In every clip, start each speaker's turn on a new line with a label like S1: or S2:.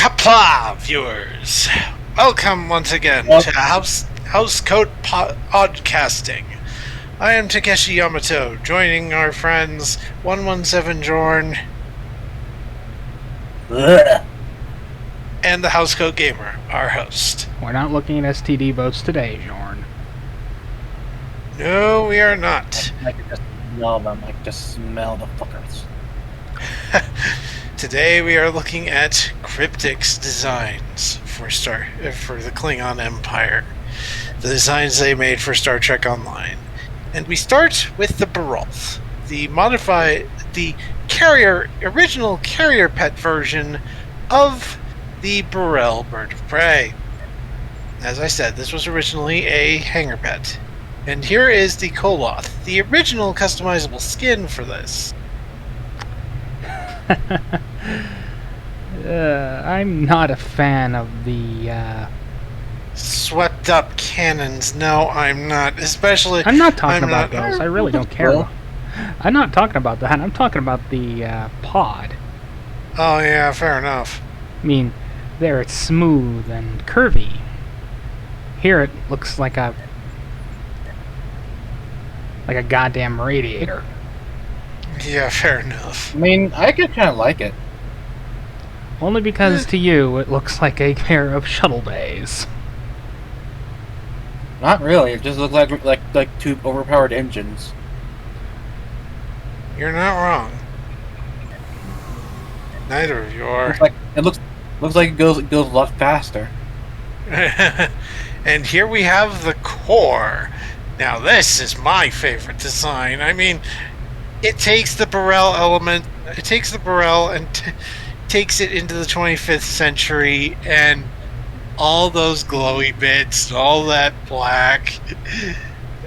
S1: Kapla, viewers! Welcome once again to Housecoat Podcasting. I am Takeshi Yamato, joining our friends 117 Jorn and the Housecoat Gamer, our host.
S2: We're not looking at STD boats today, Jorn.
S1: No, we are not.
S3: I can just smell them. I can just smell the fuckers.
S1: Today we are looking at Cryptic's designs for the Klingon Empire. The designs they made for Star Trek Online. And we start with the Barolth, the original carrier pet version of the Birch Prey. As I said, this was originally a hangar pet. And here is the Koloth, the original customizable skin for this.
S2: I'm not a fan of the
S1: swept up cannons. No, I'm not. Especially
S2: I'm not talking about those. I really don't care. I'm not talking about that. I'm talking about the pod.
S1: Oh yeah, fair enough.
S2: I mean, there it's smooth and curvy. Here it looks like a goddamn radiator.
S1: Yeah, fair enough.
S3: I mean, I could kind of like it.
S2: Only because to you it looks like a pair of shuttle bays.
S3: Not really. It just looks like two overpowered engines.
S1: You're not wrong. Neither of you are.
S3: It looks like it goes a lot faster.
S1: And here we have the core. Now this is my favorite design. I mean, it takes the Birch element. It takes the Birch and takes it into the 25th century, and all those glowy bits, all that black,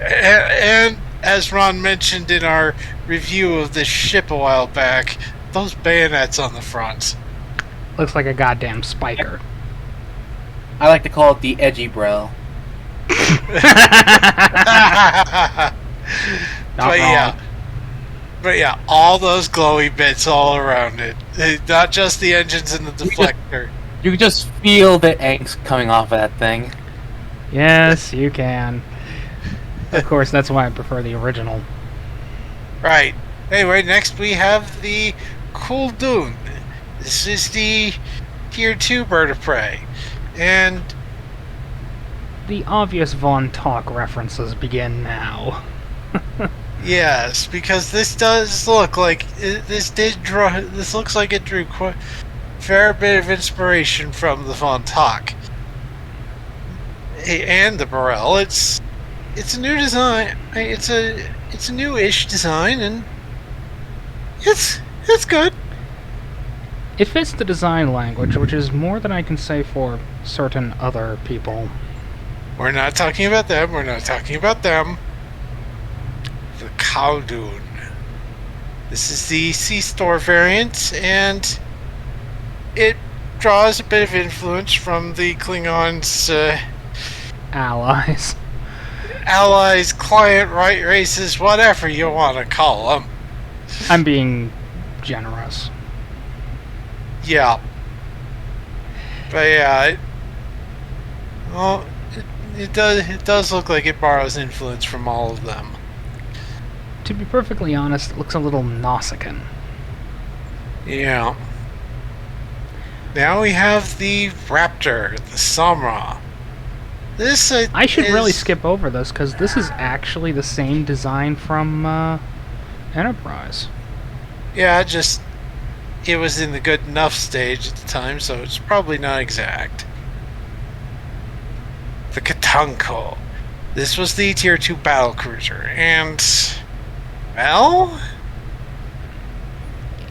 S1: and as Ron mentioned in our review of this ship a while back, those bayonets on the front.
S2: Looks like a goddamn spiker.
S3: I like to call it the edgy brow.
S1: But yeah, all those glowy bits all around it. Not just the engines and the deflector.
S3: You can just feel the angst coming off of that thing.
S2: Yes, you can. Of course, that's why I prefer the original.
S1: Right. Anyway, next we have the Kul'Dun. This is the Tier 2 Birch Prey. And
S2: the obvious Von Talk references begin now.
S1: yes, because this does look like this looks like it drew quite a fair bit of inspiration from the Von Talk and the Birch. It's a new design. It's a new-ish design, and it's good.
S2: It fits the design language, which is more than I can say for certain other people.
S1: We're not talking about them. We're not talking about them. The Kul'Dun. This is the C-Store variant, and it draws a bit of influence from the Klingons'
S2: allies,
S1: client, right races, whatever you want to call them.
S2: I'm being generous.
S1: Yeah. But yeah, it does look like it borrows influence from all of them.
S2: To be perfectly honest, it looks a little Nausicaan.
S1: Yeah. Now we have the Raptor, the Samra. This
S2: I should really skip over this, because this is actually the same design from Enterprise.
S1: Yeah, it was in the good enough stage at the time, so it's probably not exact. The Katanko. This was the Tier 2 battlecruiser, and well,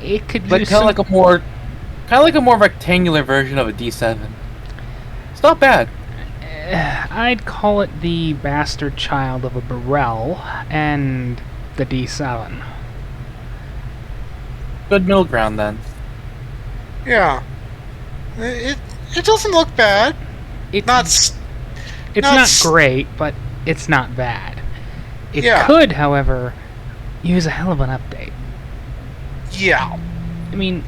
S2: it could
S3: use kind of like a more rectangular version of a D7. It's not bad.
S2: I'd call it the bastard child of a Birch and the D7.
S3: Good middle ground then.
S1: Yeah, it doesn't look bad.
S2: It's not great, but it's not bad. It could, however, use a hell of an update.
S1: Yeah.
S2: I mean,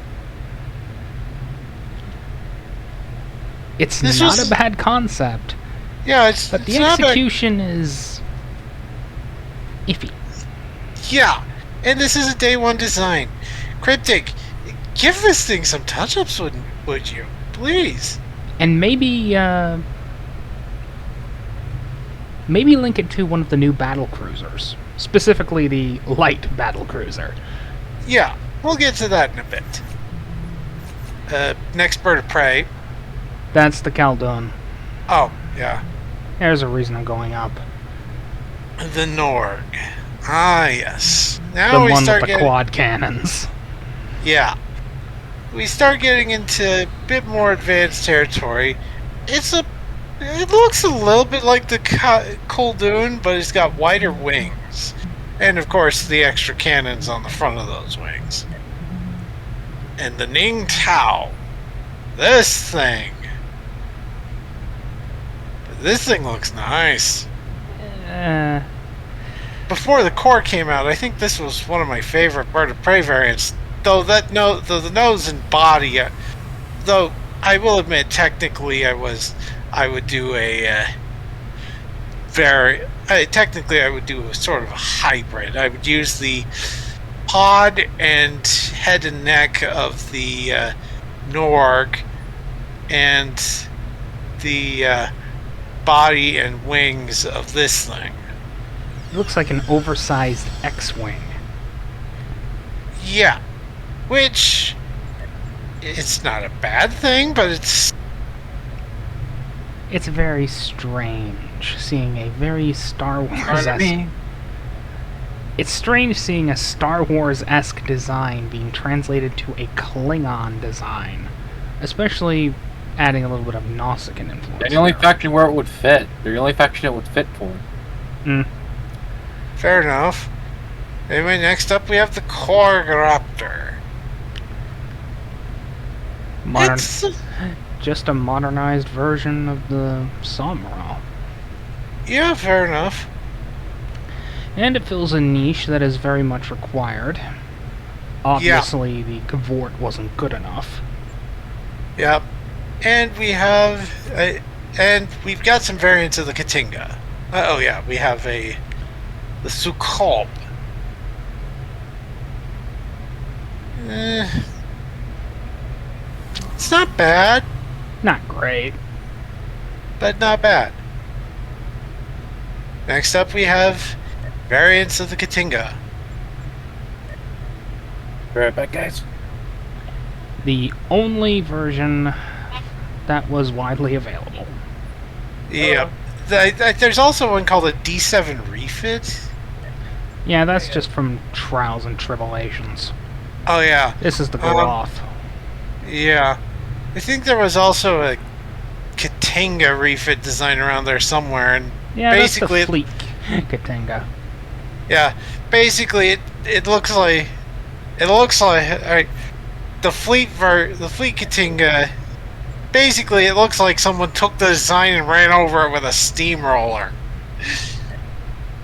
S2: It's
S1: This
S2: not
S1: was-
S2: a bad concept,
S1: Yeah,
S2: but the
S1: it's not bad.
S2: execution is iffy.
S1: Yeah, and this is a day one design. Cryptic, give this thing some touch-ups, would you? Please.
S2: And maybe link it to one of the new battle cruisers, specifically the light battle cruiser.
S1: Yeah, we'll get to that in a bit. Next bird of prey.
S2: That's the Khaldun.
S1: Oh, yeah.
S2: There's a reason I'm going up.
S1: The Norg. Ah, yes.
S2: The
S1: Now we
S2: one with
S1: start
S2: the
S1: getting...
S2: quad cannons.
S1: Yeah. We start getting into a bit more advanced territory. It looks a little bit like the Khaldun, but it's got wider wings. And, of course, the extra cannons on the front of those wings. And the Ning Tao. This thing. This thing looks nice. Before the core came out, I think this was one of my favorite bird of prey variants. Though the nose and body, though I will admit, technically, I would do a technically I would do a sort of a hybrid. I would use the pod and head and neck of the Norg and the body and wings of this thing.
S2: It looks like an oversized X-wing.
S1: Yeah, which it's not a bad thing, but it's
S2: very strange seeing a very Star Wars. It's strange seeing a Star Wars-esque design being translated to a Klingon design, especially adding a little bit of Nausicaan influence.
S3: They're the only faction where it would fit. They're the only faction it would fit for.
S1: fair enough. Anyway, next up we have the Korg Raptor. It's,
S2: Just a modernized version of the Samurai.
S1: yeah, fair enough.
S2: And it fills a niche that is very much required. Obviously, the Cavort wasn't good enough.
S1: Yep. And we have, and we've got some variants of the Katinga. Oh yeah, we have the Sukhop. It's not bad,
S2: Not great.
S1: but not bad. Next up we have variants of the Katinga.
S3: Be right back, guys.
S2: The only version that was widely available.
S1: Yep. There's also one called a D7 refit.
S2: Yeah, that's just from Trials and Tribulations.
S1: Oh yeah.
S2: This is the Groth.
S1: Yeah. I think there was also a Katinga refit design around there somewhere, and
S2: Yeah,
S1: basically,
S2: that's the Fleet Katinga.
S1: yeah, basically it looks like the fleet Katinga. Basically, it looks like someone took the design and ran over it with a steamroller.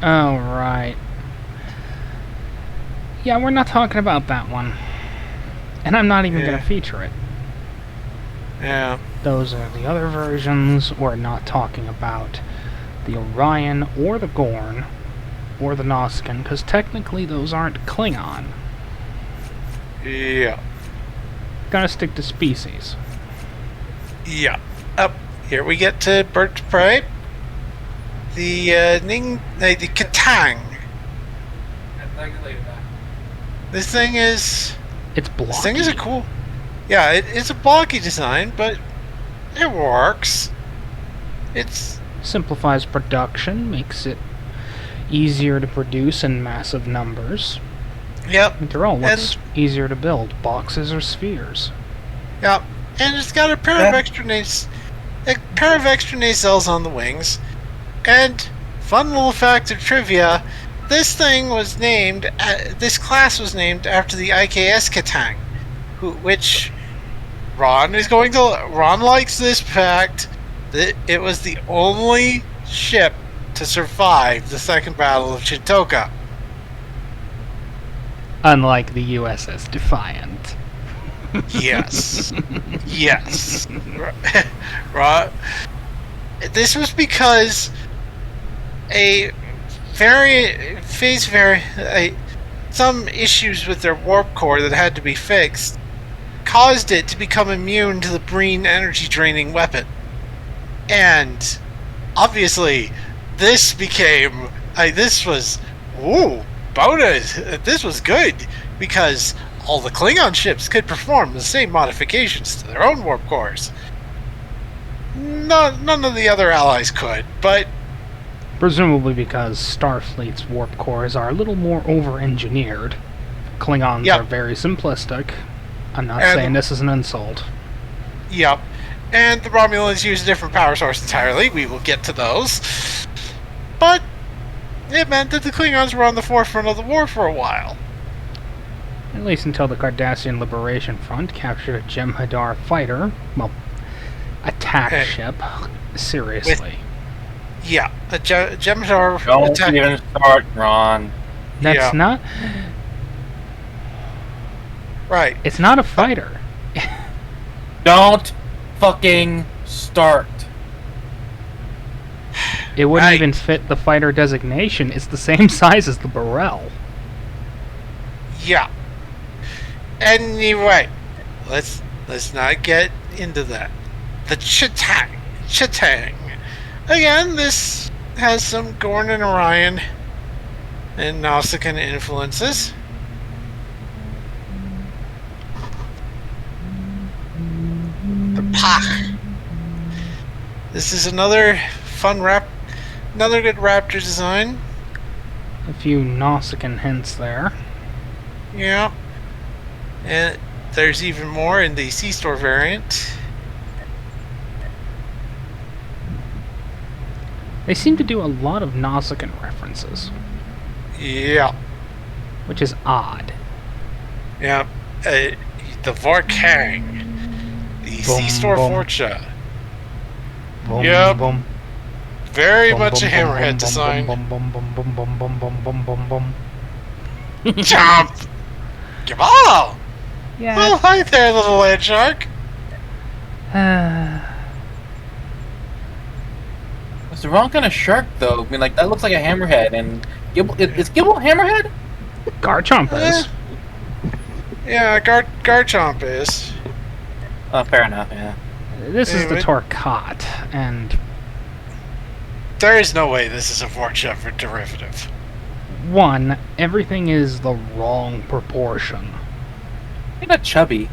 S2: Oh, right. Yeah, we're not talking about that one. And I'm not even
S1: Yeah.
S2: going to feature it.
S1: Yeah.
S2: Those are the other versions. We're not talking about the Orion or the Gorn or the Nausicaan, because technically those aren't Klingon.
S1: Yeah.
S2: Gotta stick to species.
S1: Yeah. Up here we get to Birch Prey. The the Katang. This thing is
S2: It's
S1: a cool. Yeah, it's a blocky design, but it works. It's
S2: simplifies production, makes it easier to produce in massive numbers.
S1: yep,
S2: After all, what's easier to build, boxes or spheres?
S1: yep, and it's got a pair of extra nacelles on the wings. And fun little fact of trivia: this thing was named. This class was named after the IKS Katang, which Ron likes this fact that it was the only ship to survive the Second Battle of Chitoka.
S2: Unlike the USS Defiant.
S1: Yes. Yes. right? This was because a some issues with their warp core that had to be fixed caused it to become immune to the green energy draining weapon. And obviously, this became this was bonus. This was good because all the Klingon ships could perform the same modifications to their own warp cores. None of the other allies could, but
S2: Presumably because Starfleet's warp cores are a little more over-engineered. Klingons
S1: Yep.
S2: are very simplistic. I'm not
S1: And-
S2: saying this is an insult.
S1: yep. And the Romulans use a different power source entirely. We will get to those. But it meant that the Klingons were on the forefront of the war for a while.
S2: At least until the Cardassian Liberation Front captured a Jem'Hadar fighter. Well, attack
S1: Hey.
S2: ship. Seriously.
S1: Yeah, a Jem'Hadar
S3: Don't
S1: attack.
S3: even start, Ron.
S2: That's
S1: Yeah.
S2: not...
S1: Right.
S2: It's not a fighter.
S3: Don't fucking start.
S2: It wouldn't
S1: Right.
S2: even fit the fighter designation. It's the same size as the Burrell.
S1: Yeah. Anyway, let's not get into that. The Chitang. Again, this has some Gorn and Orion and Nausicaan influences. The Pach. This is another another good Raptor design.
S2: A few Nausicaan hints there.
S1: Yeah. And there's even more in the C-Store variant.
S2: They seem to do a lot of Nausicaan references,
S1: Yeah.
S2: which is odd.
S1: Yeah. The Vorkang. The
S2: Boom,
S1: C-Store
S2: boom.
S1: Fortune.
S2: Boom,
S1: Yep.
S2: boom,
S1: Very
S2: boom,
S1: much a
S2: boom,
S1: hammerhead
S2: boom,
S1: design.
S2: Boom, boom, boom, boom, boom, boom, boom, boom, boom, boom.
S1: Jump! Give all! Oh,
S2: Yeah.
S1: hi there, little land shark.
S3: It's the wrong kind of shark, though. I mean, like, that looks like a hammerhead, and Gibble, is Gibble a hammerhead?
S2: Garchomp is.
S1: Yeah, Garchomp is.
S3: Oh, fair enough, yeah.
S2: This is the
S1: Anyway.
S2: Torquat, and
S1: There is no way this is a Fortune derivative.
S2: one, everything is the wrong proportion.
S3: You're not chubby.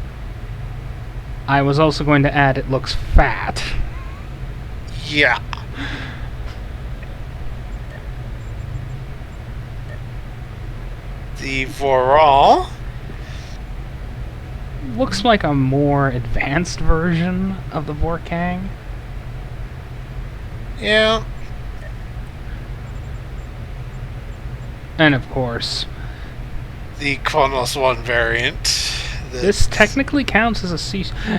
S2: I was also going to add it looks fat.
S1: Yeah. The Voral.
S2: Looks like a more advanced version of the Vorkang.
S1: Yeah.
S2: And of course,
S1: The Kronos 1 variant.
S2: this technically counts as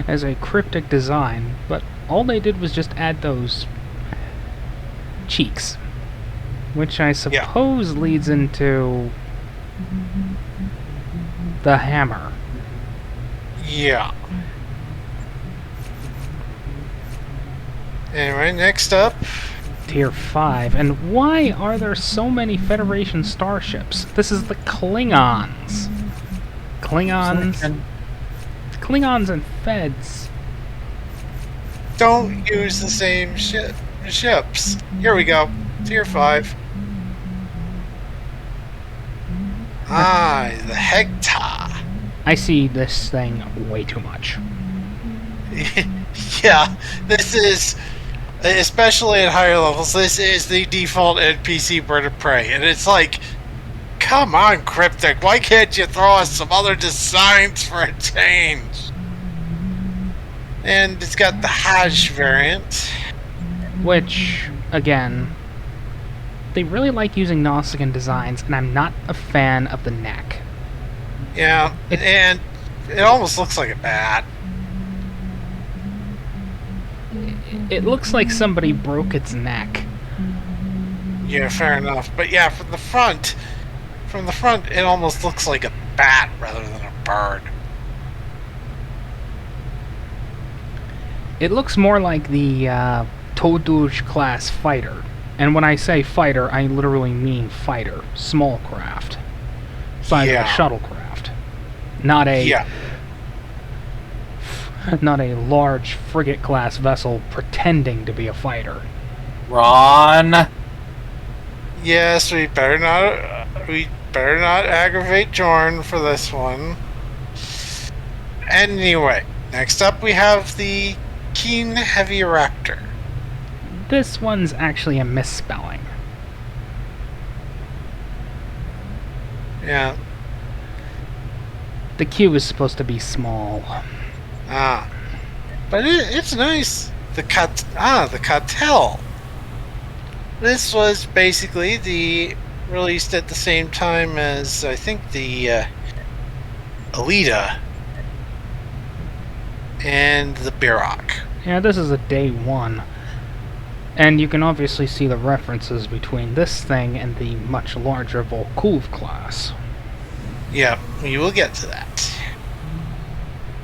S2: as a cryptic design, but all they did was just add those cheeks, which I suppose leads into the hammer.
S1: Yeah. Anyway, next up.
S2: Tier 5. And why are there so many Federation starships? This is the Klingons. Klingons and Feds.
S1: Don't use the same ships. Here we go. Tier 5. The Hector.
S2: I see this thing way too much.
S1: Yeah, this is, especially at higher levels, this is the default NPC Birch Prey. And it's like, come on, Cryptic, why can't you throw us some other designs for a change? And it's got the Hajj variant.
S2: Which, again, they really like using Nausicaan designs, and I'm not a fan of the neck.
S1: Yeah, and it almost looks like a bat.
S2: It looks like somebody broke its neck.
S1: Yeah, fair enough. But yeah, from the front, it almost looks like a bat rather than a bird.
S2: It looks more like the Toduj class fighter. And when I say fighter, I literally mean fighter. Small craft. Size of a shuttlecraft. Not a...
S1: Yeah.
S2: Not a large frigate-class vessel pretending to be a fighter.
S3: Ron.
S1: Yes, we better not. We better not aggravate Jorn for this one. Anyway, next up we have the Keen Heavy Raptor.
S2: This one's actually a misspelling.
S1: Yeah.
S2: The Q is supposed to be small.
S1: But it's nice. The Cartel. This was basically released at the same time as I think the Alita and the Birch.
S2: Yeah, this is a day one. And you can obviously see the references between this thing and the much larger Volkov class.
S1: Yeah, we will get to that.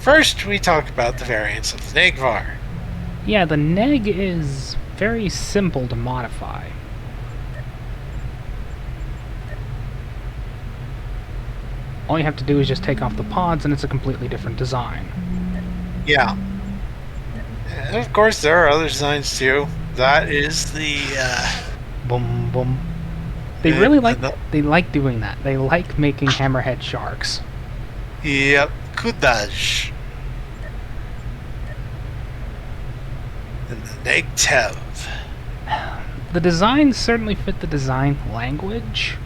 S1: First, we talk about the variants of the Negvar.
S2: Yeah, the Neg is very simple to modify. All you have to do is just take off the pods and it's a completely different design.
S1: Yeah. And of course, there are other designs too. That is the...
S2: Boom, boom. They really like doing that. They like making hammerhead sharks.
S1: Yep, Kudaj. And the Negtev.
S2: The designs certainly fit the design language.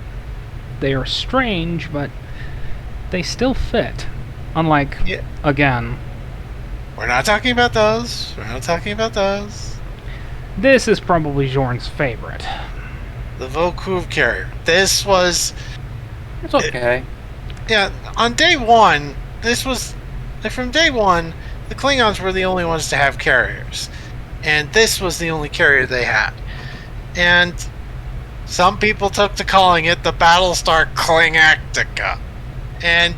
S2: They are strange, but they still fit. Unlike, again...
S1: We're not talking about those. We're not talking about those.
S2: This is probably Jorn's favorite.
S1: The Volkov carrier. This was...
S3: It's okay.
S1: On day one, this was... From day one, the Klingons were the only ones to have carriers. And this was the only carrier they had. And some people took to calling it the Battlestar Klingactica. And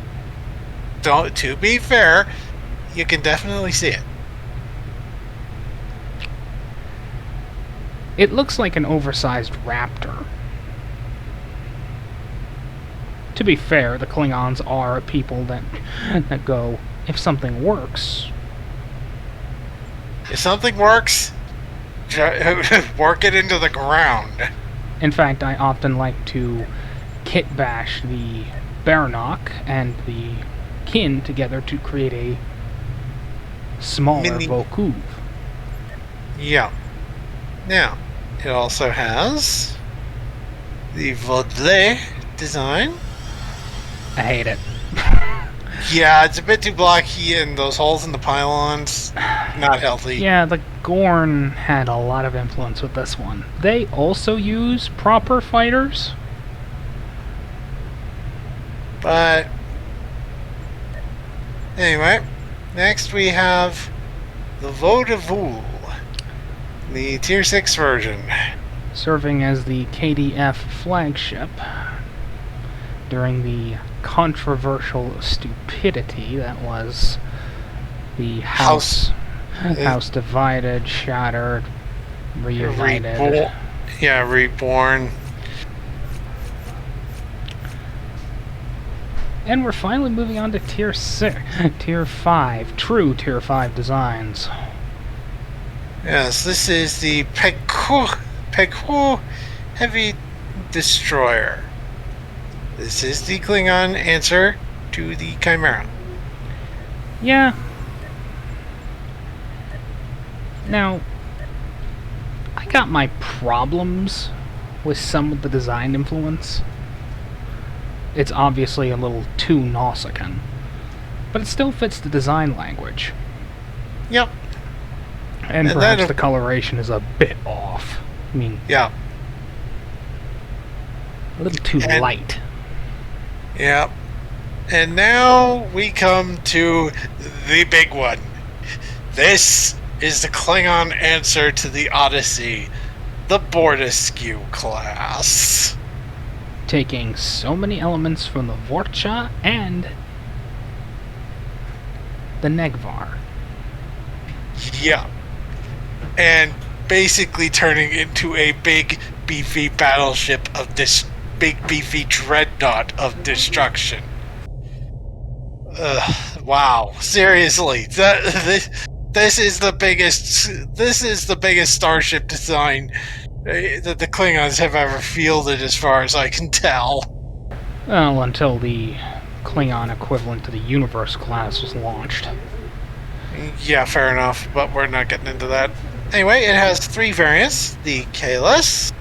S1: to be fair, you can definitely see it.
S2: It looks like an oversized Raptor. To be fair, the Klingons are people that go, if something works...
S1: If something works, work it into the ground.
S2: In fact, I often like to kit bash the Baranok and the Kin together to create a smaller Volkov.
S1: Yeah. Now, it also has the Vaudlay design.
S2: I hate it.
S1: Yeah, it's a bit too blocky, and those holes in the pylons, not healthy.
S2: Yeah, the Gorn had a lot of influence with this one. They also use proper fighters.
S1: But anyway, next we have the Vaudeville, the Tier 6 version.
S2: Serving as the KDF flagship during the controversial stupidity that was the House divided, shattered, reunited.
S1: Reborn.
S2: And we're finally moving on to Tier 6, Tier 5, true Tier 5 designs.
S1: Yes, this is the Pekhu Heavy Destroyer. This is the Klingon answer to the Chimera.
S2: Yeah. Now, I got my problems with some of the design influence. It's obviously a little too Nausicaan, but it still fits the design language.
S1: Yep.
S2: And perhaps the coloration is a bit off. I mean,
S1: yeah,
S2: a little too light.
S1: Yep. And now we come to the big one. This is the Klingon answer to the Odyssey, the Bortiscu class.
S2: Taking so many elements from the Vorcha and the Negvar.
S1: Yeah. and basically turning into a big beefy battleship of this big beefy dreadnought of destruction. Wow, seriously, this is the biggest starship design that the Klingons have ever fielded, as far as I can tell.
S2: Well, until the Klingon equivalent to the Universe class was launched.
S1: Yeah, fair enough, but we're not getting into that. Anyway, it has 3 variants. The Kalis.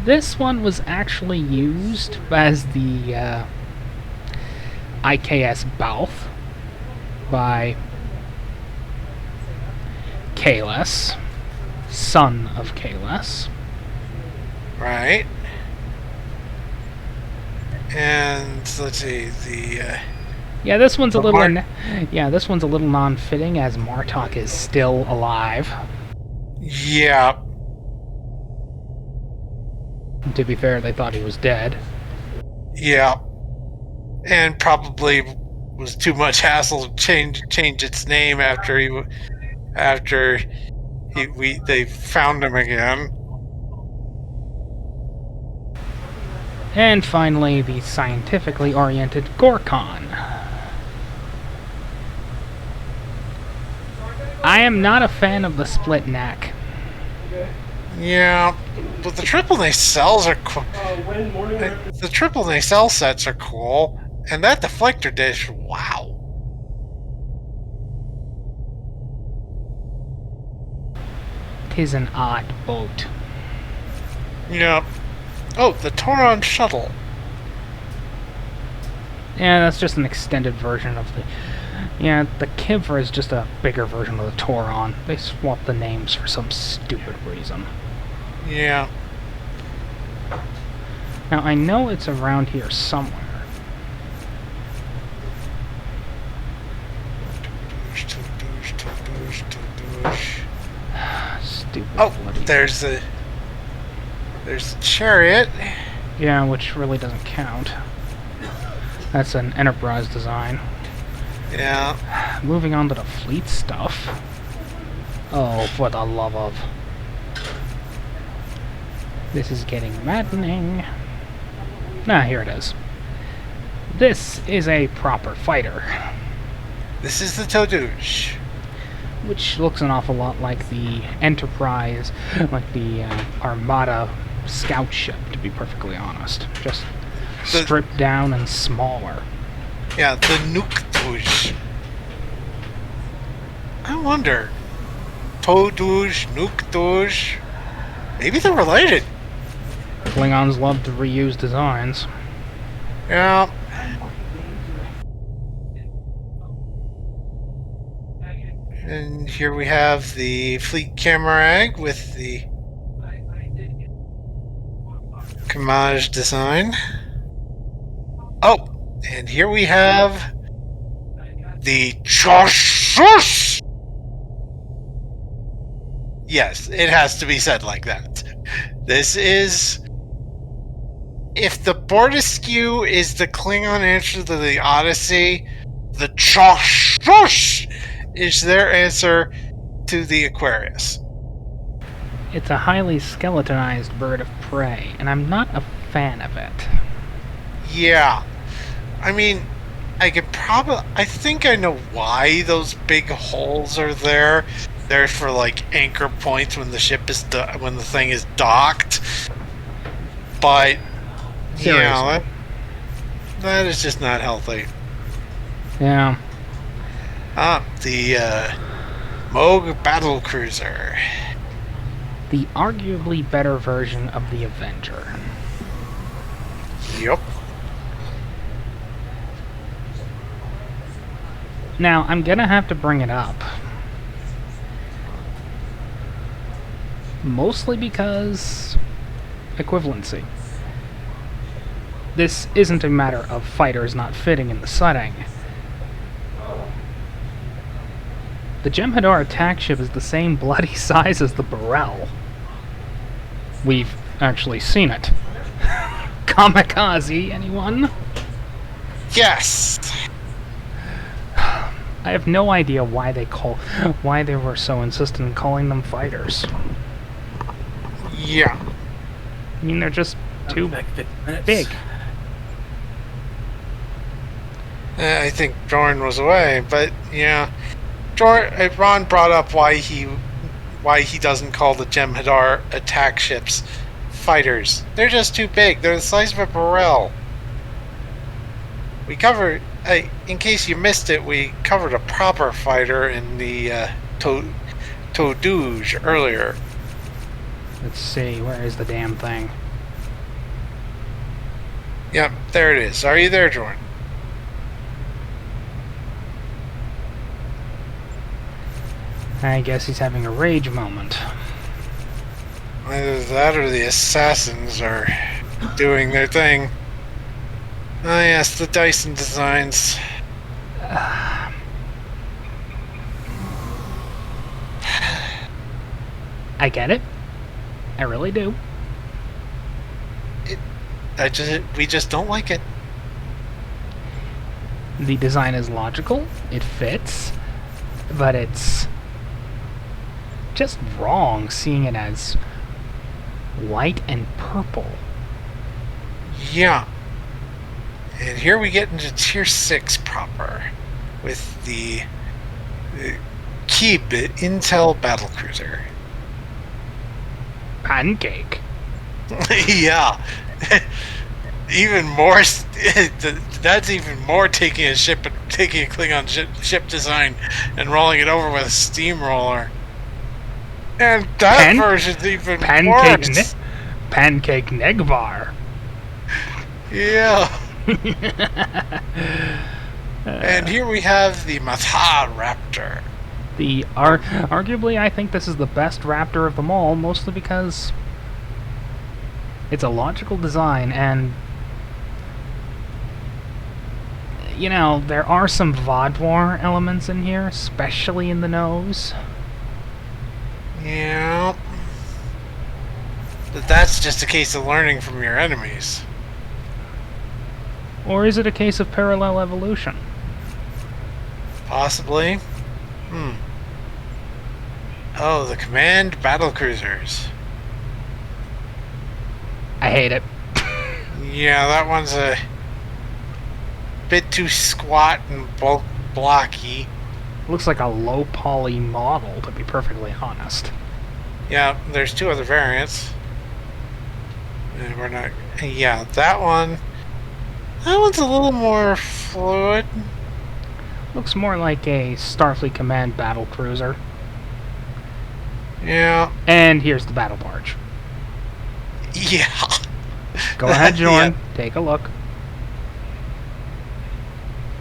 S2: This one was actually used as the IKS Balth by Kalis, son of Kalis.
S1: Right. And let's see, the
S2: Yeah, this one's a
S1: But
S2: little.
S1: Mar-
S2: Yeah, this one's a little non-fitting as Martok is still alive.
S1: yeah,
S2: To be fair, they thought he was dead.
S1: yeah, and probably was too much hassle to change its name after they found him again.
S2: And finally, the scientifically oriented Vorkang. I am not a fan of the split neck.
S1: Yeah, but the triple nacelles are cool. The triple nacelle sets are cool, and that deflector dish, wow.
S2: Tis an odd boat.
S1: Yeah. Oh, the Toron shuttle.
S2: Yeah, that's just an extended version of the... Yeah, the Kivra is just a bigger version of the Toron. They swapped the names for some stupid reason.
S1: Yeah.
S2: Now, I know it's around here somewhere. Stupid
S1: Oh,
S2: bloody...
S1: there's the chariot.
S2: Yeah, which really doesn't count. That's an Enterprise design.
S1: Yeah.
S2: Moving on to the fleet stuff. Oh, for the love of... This is getting maddening. Here it is. This is a proper fighter,
S1: This is the Todouche.
S2: which looks an awful lot like the Enterprise, like the Armada scout ship, to be perfectly honest. Just stripped down and smaller.
S1: Yeah, the Nukdouche. I wonder. Todouche, Nukdouche. Maybe they're related.
S2: Klingons love to reuse designs.
S1: Yeah. And here we have the Fleet Camarag with the Kamaj design. Oh, and here we have the Choshush. Yes, it has to be said like that. This is... If the Bortesque is the Klingon answer to the Odyssey, the Choshush is their answer to the Aquarius.
S2: It's a highly skeletonized bird of prey, and I'm not a fan of it.
S1: Yeah. I mean, I think I know why those big holes are there. They're for like anchor points when the when the thing is docked. But
S2: Seriously.
S1: that is just not healthy.
S2: Yeah.
S1: The Moog battle cruiser.
S2: The arguably better version of the Avenger.
S1: Yep.
S2: Now, I'm gonna have to bring it up. Mostly because... equivalency. This isn't a matter of fighters not fitting in the setting. The Jem'Hadar attack ship is the same bloody size as the Burrell. We've actually seen it. Kamikaze, anyone?
S1: Yes.
S2: I have no idea why they were so insistent in calling them fighters.
S1: Yeah.
S2: I mean, they're just too
S3: Back 50 minutes.
S2: big.
S1: I think Jordan was away, but yeah. Ron brought up why he doesn't call the Jem'Hadar attack ships fighters. They're just too big. They're the size of a Burrell. We covered, in case you missed it, we covered a proper fighter in the Todouge earlier.
S2: Let's see, where is the damn thing?
S1: Yep, there it is. Are you there, Jordan?
S2: I guess he's having a rage moment.
S1: Either that or the assassins are doing their thing. Ah, yes, the Dyson designs.
S2: I get it. I really do.
S1: We just don't like it.
S2: The design is logical, it fits, but it's just wrong seeing it as white and purple.
S1: Yeah. And here we get into Tier 6 proper with the Kib Intel Battlecruiser.
S2: Pancake.
S1: Yeah. Even more. That's even more taking a Klingon ship design and rolling it over with a steamroller. And that version's even worse.
S2: Pancake Negvar.
S1: Yeah. And here we have the Mata Raptor.
S2: Arguably, I think this is the best Raptor of them all, mostly because it's a logical design, and you know, there are some Vodwar elements in here, especially in the nose.
S1: Yeah. But that's just a case of learning from your enemies.
S2: Or is it a case of parallel evolution?
S1: Possibly. Oh, the command battlecruisers.
S2: I hate it.
S1: Yeah, that one's a bit too squat and blocky.
S2: Looks like a low poly model, to be perfectly honest.
S1: Yeah, there's two other variants. And we're not. Yeah, that one. That one's a little more fluid.
S2: Looks more like a Starfleet Command battle cruiser.
S1: Yeah.
S2: And here's the battle barge.
S1: Yeah.
S2: Go ahead, Jordan.
S1: Yeah.
S2: Take a look.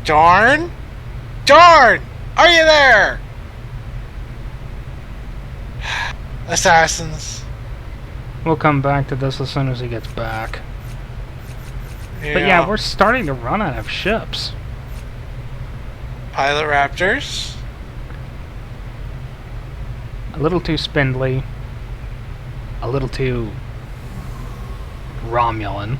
S1: Darn! Darn! Are you there? Assassins.
S2: We'll come back to this as soon as he gets back.
S1: Yeah.
S2: But yeah, we're starting to run out of ships.
S1: Pilot Raptors.
S2: A little too spindly. A little too Romulan.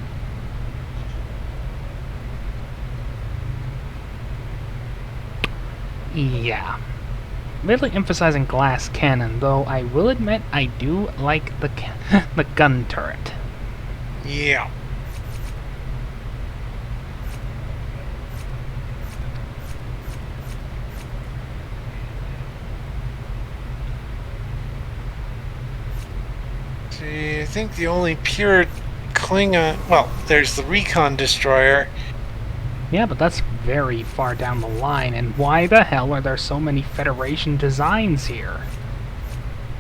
S2: Yeah. Really emphasizing glass cannon, though I will admit I do like the the gun turret.
S1: Yeah. See, I think the only pure Klingon... Well, there's the Recon Destroyer.
S2: Yeah, but that's very far down the line, and why the hell are there so many Federation designs here?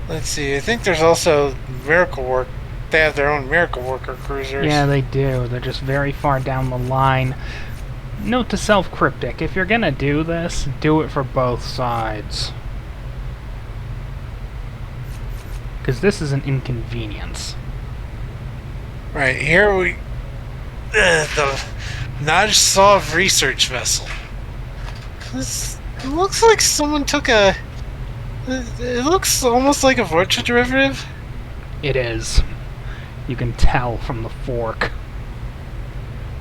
S1: Let's see, I think there's also Miracle Work. They have their own Miracle Worker cruisers.
S2: Yeah, they do. They're just very far down the line. Note to self, Cryptic, if you're gonna do this, do it for both sides. Because this is an inconvenience.
S1: Right, here we... the Najsov research vessel. This looks like someone took a... It looks almost like a Vorkang derivative.
S2: It is. You can tell from the fork.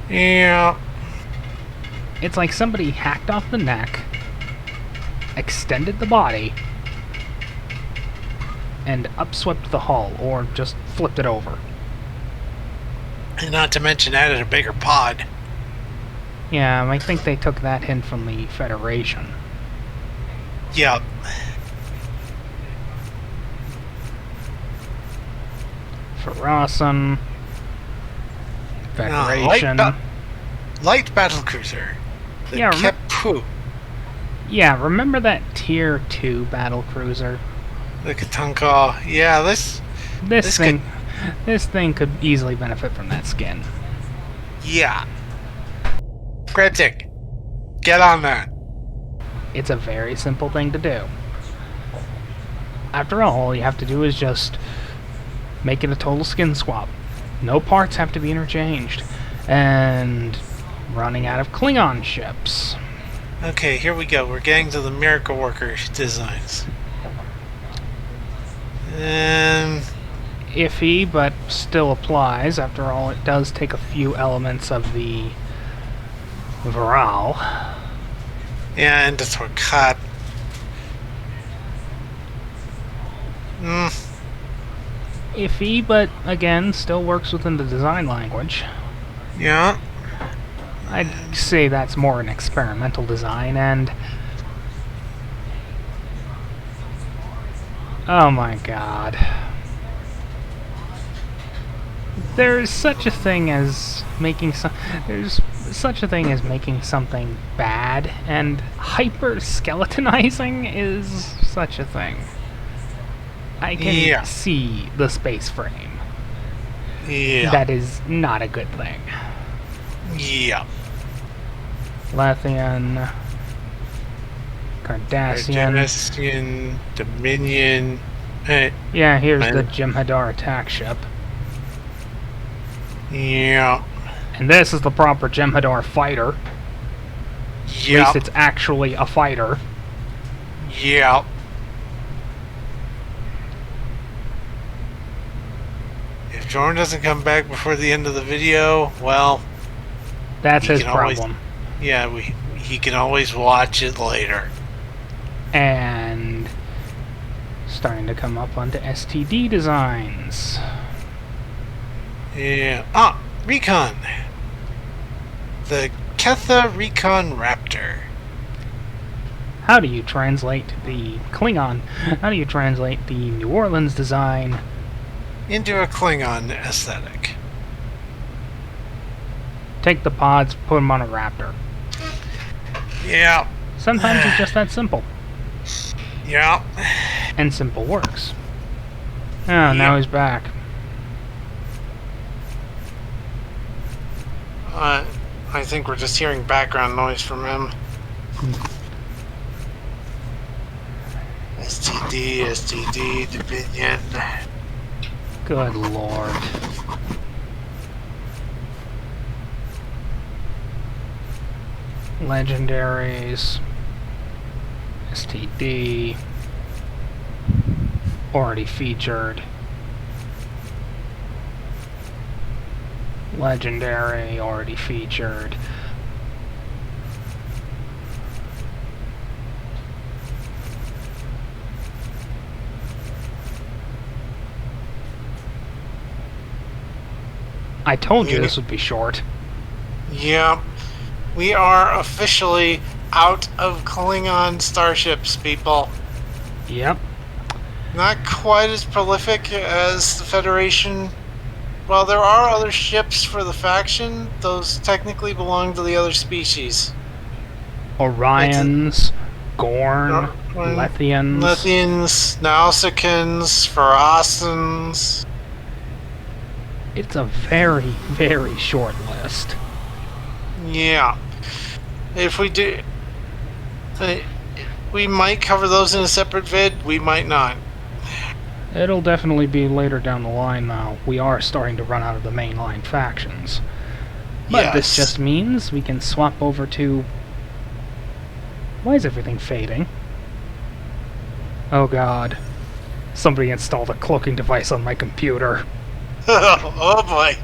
S1: Yeah.
S2: It's like somebody hacked off the neck, extended the body, and upswept the hull, or just flipped it over.
S1: And not to mention added a bigger pod.
S2: Yeah, I think they took that hint from the Federation.
S1: Yep.
S2: Farasan. Federation.
S1: Light battlecruiser. The
S2: Yeah,
S1: Kepu.
S2: Yeah, remember that Tier 2 battlecruiser?
S1: The Katunka. Yeah, this
S2: thing could easily benefit from that skin.
S1: Yeah. Cryptic. Get on that.
S2: It's a very simple thing to do. After all you have to do is just make it a total skin swap. No parts have to be interchanged. And running out of Klingon ships.
S1: Okay, here we go. We're getting to the Miracle Worker designs.
S2: Iffy, but still applies. After all, it does take a few elements of the Viral.
S1: Yeah, and the Torkat.
S2: Iffy, but again, still works within the design language.
S1: Yeah.
S2: I'd say that's more an experimental design, and... oh my god. There's such a thing as making something bad, and hyper-skeletonizing is such a thing. I can see the space frame.
S1: Yeah.
S2: That is not a good thing.
S1: Yeah.
S2: Lathian, Cardassian,
S1: Dominion.
S2: Yeah, here's the Jem'Hadar attack ship.
S1: Yeah.
S2: And this is the proper Jem'Hadar fighter.
S1: Yeah.
S2: At least it's actually a fighter.
S1: Yeah. If Jordan doesn't come back before the end of the video, well...
S2: that's his problem.
S1: He can always watch it later.
S2: And... starting to come up onto STD designs.
S1: Yeah. Ah! Recon! The Ketha Recon Raptor.
S2: How do you translate the Klingon? How do you translate the New Orleans design
S1: into a Klingon aesthetic?
S2: Take the pods, put them on a Raptor.
S1: Yeah.
S2: Sometimes it's just that simple.
S1: Yeah.
S2: And simple works. Oh, now he's back.
S1: I think we're just hearing background noise from him. STD, Dominion.
S2: Good lord. Legendaries. STD. Already featured. Legendary, already featured. I told you this would be short.
S1: Yeah. We are officially out of Klingon starships, people.
S2: Yep.
S1: Not quite as prolific as the Federation. Well, there are other ships for the faction. Those technically belong to the other species.
S2: Orions, Gorn, Lethians.
S1: Nausicaans, Farasans.
S2: It's a very, very short list.
S1: Yeah. If we do... we might cover those in a separate vid, we might not.
S2: It'll definitely be later down the line now. We are starting to run out of the mainline factions. But this just means we can swap over to... why is everything fading? Oh god. Somebody installed a cloaking device on my computer.
S1: Oh boy.